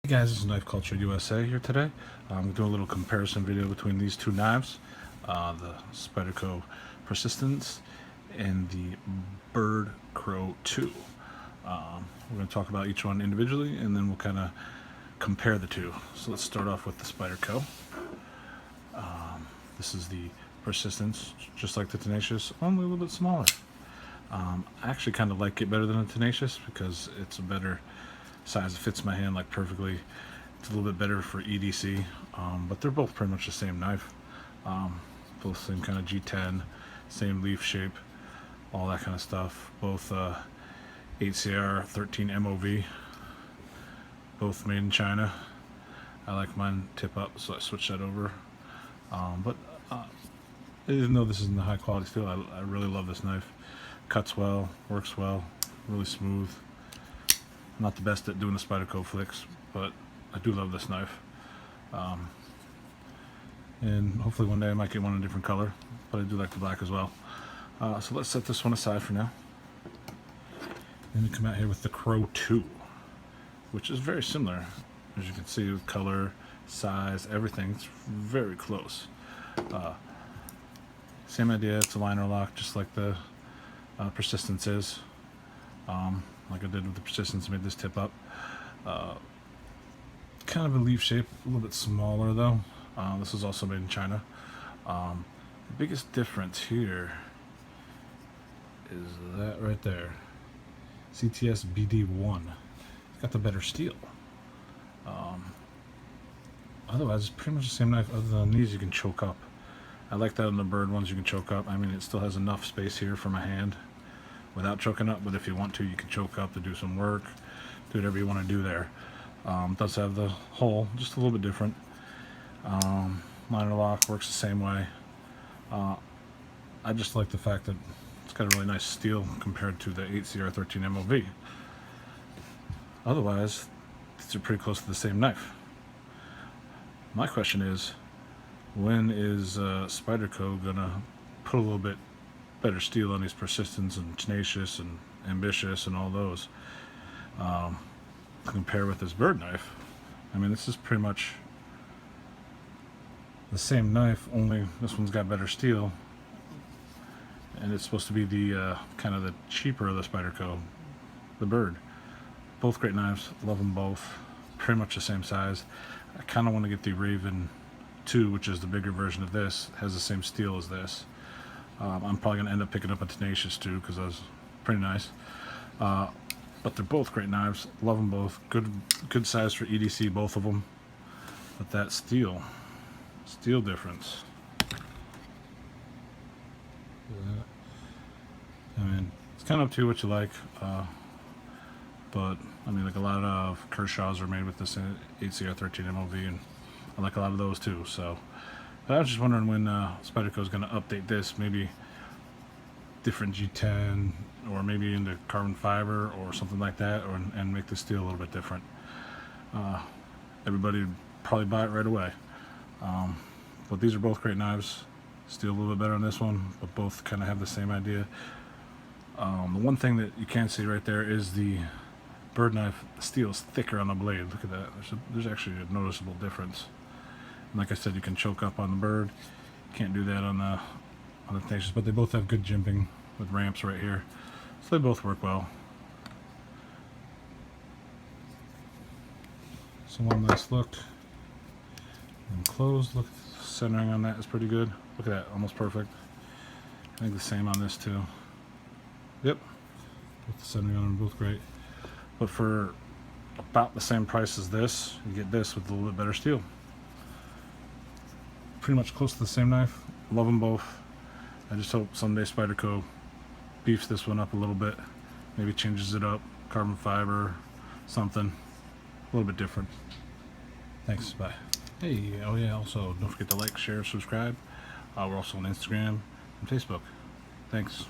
Hey guys, this is Knife Culture USA here today. I'm doing a little comparison video between these two knives, the Spyderco Persistence and the Byrd crow2. We're going to talk about each one individually and then we'll kind of compare the two. So let's start off with the Spyderco. This is the Persistence, just like the Tenacious, only a little bit smaller. I actually kind of like it better than the Tenacious because it's a better size. It fits my hand like perfectly. It's a little bit better for EDC, but they're both pretty much the same knife. Both same kind of G10, same leaf shape, all that kind of stuff. Both 8CR 13 MOV, both made in China. I like mine tip up, so I switched that over. But even though this isn't the high quality steel, I really love this knife. Cuts well, works well, really smooth. I'm not the best at doing the Spyderco flicks, but I do love this knife. And hopefully one day I might get one in a different color, but I do like the black as well. So let's set this one aside for now. Then we come out here with the crow2, which is very similar. As you can see, with color, size, everything, it's very close. Same idea, it's a liner lock, just like the Persistence is. Like I did with the Persistence, made this tip up. Kind of a leaf shape, a little bit smaller though. This is also made in China. The biggest difference here is that right there. CTS BD1. It's got the better steel. Otherwise, it's pretty much the same knife, other than these you can choke up. I like that on the Byrd ones, you can choke up. I mean, it still has enough space here for my hand without choking up, but if you want to, you can choke up to do some work, do whatever you want to do there. It does have the hole, just a little bit different. Liner lock works the same way. I just like the fact that it's got a really nice steel compared to the 8CR 13 MOV. Otherwise, these are pretty close to the same knife. My question is, when is Spyderco gonna put a little bit better steel on these Persistence and Tenacious and Ambitious and all those, to compare with this Byrd knife? I mean, this is pretty much the same knife, only this one's got better steel, and it's supposed to be the kind of the cheaper of the Spyderco, the Byrd. Both great knives, love them both, pretty much the same size. I kind of want to get the Raven 2, which is the bigger version of this, it has the same steel as this. I'm probably going to end up picking up a Tenacious too, because that's pretty nice. But they're both great knives, love them both, good size for EDC, both of them. But that steel difference, I mean, it's kind of up to you what you like, but I mean, like a lot of Kershaws are made with this 8CR 13 MOV, and I like a lot of those too. So, but I was just wondering when Spyderco is going to update this, maybe different G10, or maybe into carbon fiber or something like that, and make the steel a little bit different. Everybody would probably buy it right away. But these are both great knives. Steel a little bit better on this one, but both kind of have the same idea. The one thing that you can't see right there is the Byrd knife. The steel is thicker on the blade. Look at that. There's actually a noticeable difference. And like I said, you can choke up on the Byrd. You can't do that on the Tenacious, but they both have good jimping with ramps right here, so they both work well. So one nice look. And closed, look, centering on that is pretty good. Look at that, almost perfect. I think the same on this too. Yep, with the centering on them, both great. But for about the same price as this, you get this with a little bit better steel. Pretty much close to the same knife. Love them both. I just hope someday Spyderco beefs this one up a little bit. Maybe changes it up, carbon fiber, something a little bit different. Thanks, bye. Hey, oh yeah, also don't forget to like, share, subscribe. We're also on Instagram and Facebook. Thanks.